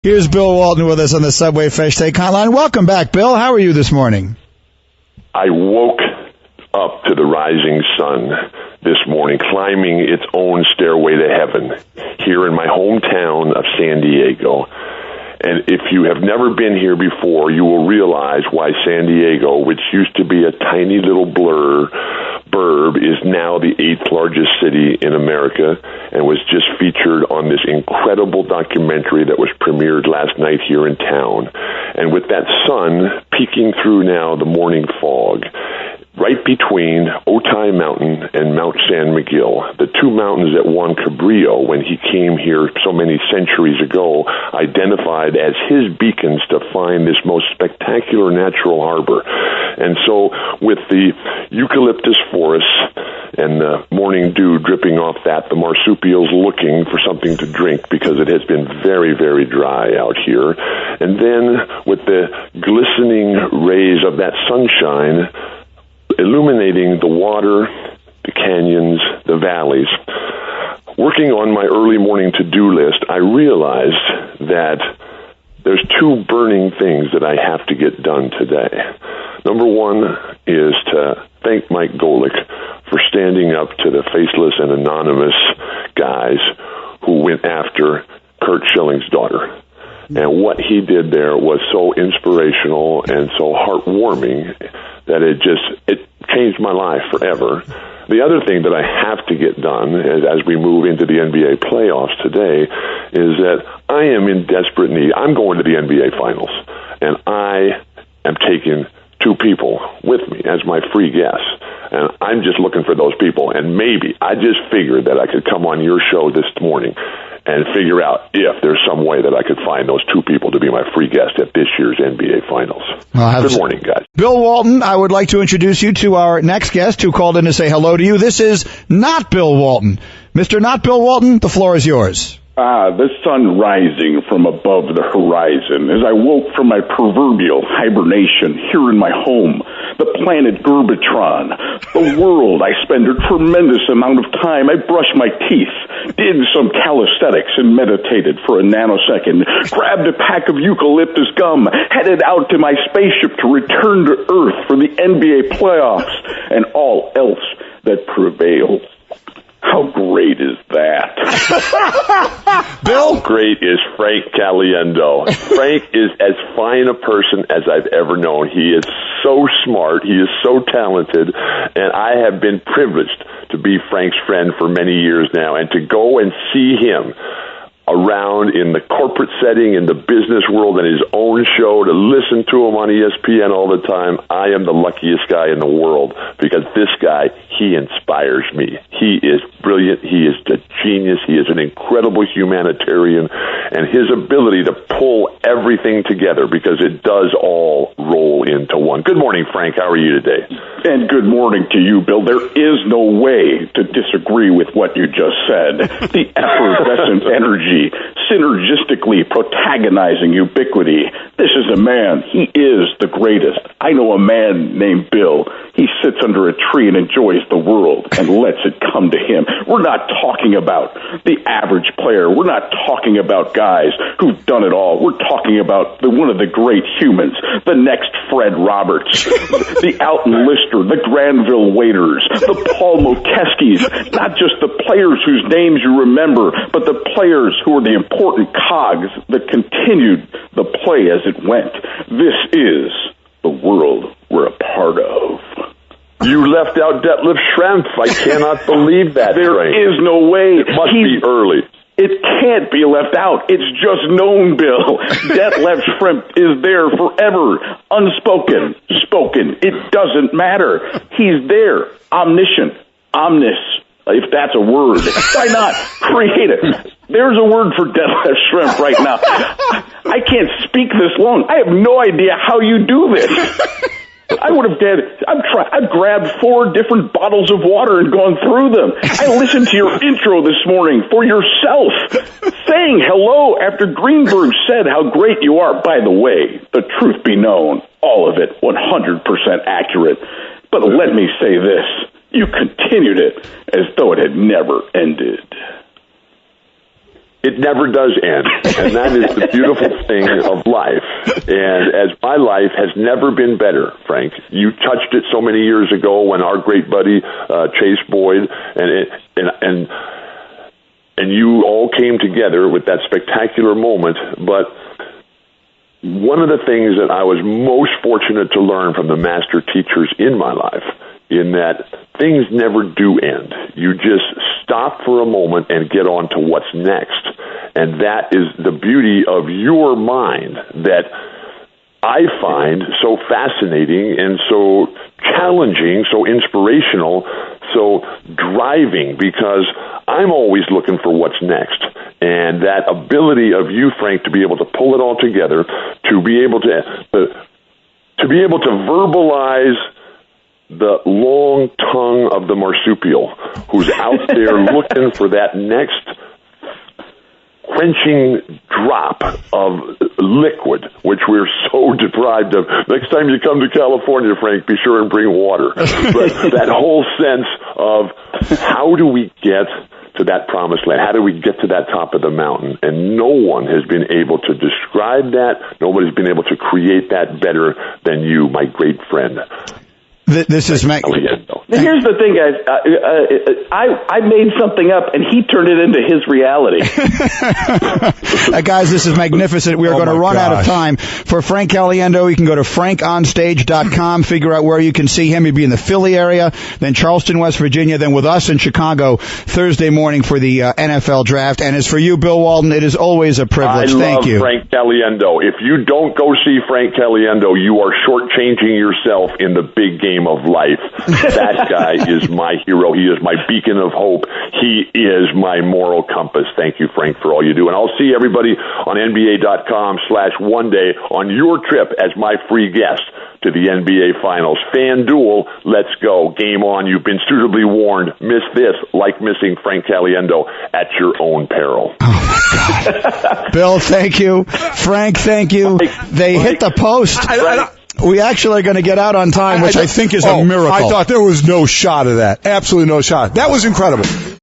Here's Bill Walton with us on the Subway Fresh Take Hotline. Welcome back, Bill. How are you this morning? I woke up to the rising sun this morning, climbing its own stairway to heaven here in my hometown of San Diego. And if you have never been here before, you will realize why San Diego, which used to be a tiny little burb, is now the 8th largest city in America and was just featured on this incredible documentary that was premiered last night here in town. And with that sun peeking through now the morning fog, right between Otay Mountain and Mount San Miguel, the two mountains that Juan Cabrillo, when he came here so many centuries ago, identified as his beacons to find this most spectacular natural harbor. And so with the eucalyptus forests and the morning dew dripping off that, the marsupials looking for something to drink because it has been very, very dry out here. And then with the glistening rays of that sunshine illuminating the water, the canyons, the valleys. Working on my early morning to-do list, I realized that there's two burning things that I have to get done today. Number one is to thank Mike Golick for standing up to the faceless and anonymous guys who went after Kurt Schilling's daughter. And what he did there was so inspirational and so heartwarming that it changed my life forever. The other thing that I have to get done as we move into the NBA playoffs today is that I am in desperate need. I'm going to the NBA Finals, and I am taking two people with me as my free guests. And I'm just looking for those people. And maybe I just figured that I could come on your show this morning and figure out if there's some way that I could find those two people to be my free guest at this year's NBA Finals. Good morning, guys. Bill Walton, I would like to introduce you to our next guest who called in to say hello to you. This is not Bill Walton. Mr. Not Bill Walton, the floor is yours. The sun rising from above the horizon as I woke from my proverbial hibernation here in my home, the planet Gerbatron, the world. I spend a tremendous amount of time. I brushed my teeth, did some calisthenics, and meditated for a nanosecond, grabbed a pack of eucalyptus gum, headed out to my spaceship to return to Earth for the NBA playoffs and all else that prevails. How great is that? Bill? How great is Frank Caliendo? Frank is as fine a person as I've ever known. He is so smart. He is so talented. And I have been privileged to be Frank's friend for many years now. And to go and see him around in the corporate setting, in the business world, and his own show, to listen to him on ESPN all the time, I am the luckiest guy in the world, because this guy, he inspires me. He is brilliant. He is a genius. He is an incredible humanitarian, and his ability to pull everything together, because it does all roll into one. Good morning, Frank. How are you today? And good morning to you, Bill. There is no way to disagree with what you just said. The effervescent energy, synergistically protagonizing ubiquity. This is a man. He is the greatest. I know a man named Bill. He sits under a tree and enjoys the world and lets it come to him. We're not talking about the average player. We're not talking about guys who've done it all. We're talking about one of the great humans, the next Fred Roberts, the Alton Lister, the Granville Waiters, the Paul Mokeskis, not just the players whose names you remember, but the players who are the important cogs that continued the play as it went. This is the world we're a part of. You left out Detlef Schrempf. I cannot believe that. There is no way. It must be early. It can't be left out. It's just known, Bill. Detlef Schrempf is there forever. Unspoken, spoken. It doesn't matter. He's there. Omniscient. Omnis. If that's a word. Why not create it? There's a word for Detlef Schrempf right now. I can't speak this long. I have no idea how you do this. I've grabbed 4 different bottles of water and gone through them. I listened to your intro this morning for yourself, saying hello after Greenberg said how great you are. By the way, the truth be known, all of it 100% accurate. But let me say this. You continued it as though it had never ended. it never does end, and that is the beautiful thing of life. And as my life has never been better, Frank, you touched it so many years ago when our great buddy Chase Boyd and you all came together with that spectacular moment. But one of the things that I was most fortunate to learn from the master teachers in my life, in that things never do end. You just stop for a moment and get on to what's next. And that is the beauty of your mind that I find so fascinating and so challenging, so inspirational, so driving, because I'm always looking for what's next. And that ability of you, Frank, to be able to pull it all together, to be able to verbalize the long tongue of the marsupial who's out there looking for that next quenching drop of liquid, which we're so deprived of. Next time you come to California, Frank, be sure and bring water. But that whole sense of how do we get to that promised land? How do we get to that top of the mountain? And no one has been able to describe that. Nobody's been able to create that better than you, my great friend. This is Caliendo. Here's the thing, guys. I made something up, and he turned it into his reality. Guys, this is magnificent. We are going to run out of time. For Frank Caliendo, you can go to frankonstage.com, figure out where you can see him. He'd be in the Philly area, then Charleston, West Virginia, then with us in Chicago Thursday morning for the NFL draft. And as for you, Bill Walton, it is always a privilege. Thank you. Frank Caliendo. If you don't go see Frank Caliendo, you are shortchanging yourself in the big game of life. That guy is my hero. He is my beacon of hope. He is my moral compass. Thank you, Frank, for all you do. And I'll see everybody on NBA.com/oneday on your trip as my free guest to the NBA Finals. FanDuel, let's go. Game on. You've been suitably warned. Miss this like missing Frank Caliendo at your own peril. Oh, my God. Bill, thank you. Frank, thank you. They hit the post. We actually are going to get out on time, which I think is a miracle. I thought there was no shot of that. Absolutely no shot. That was incredible.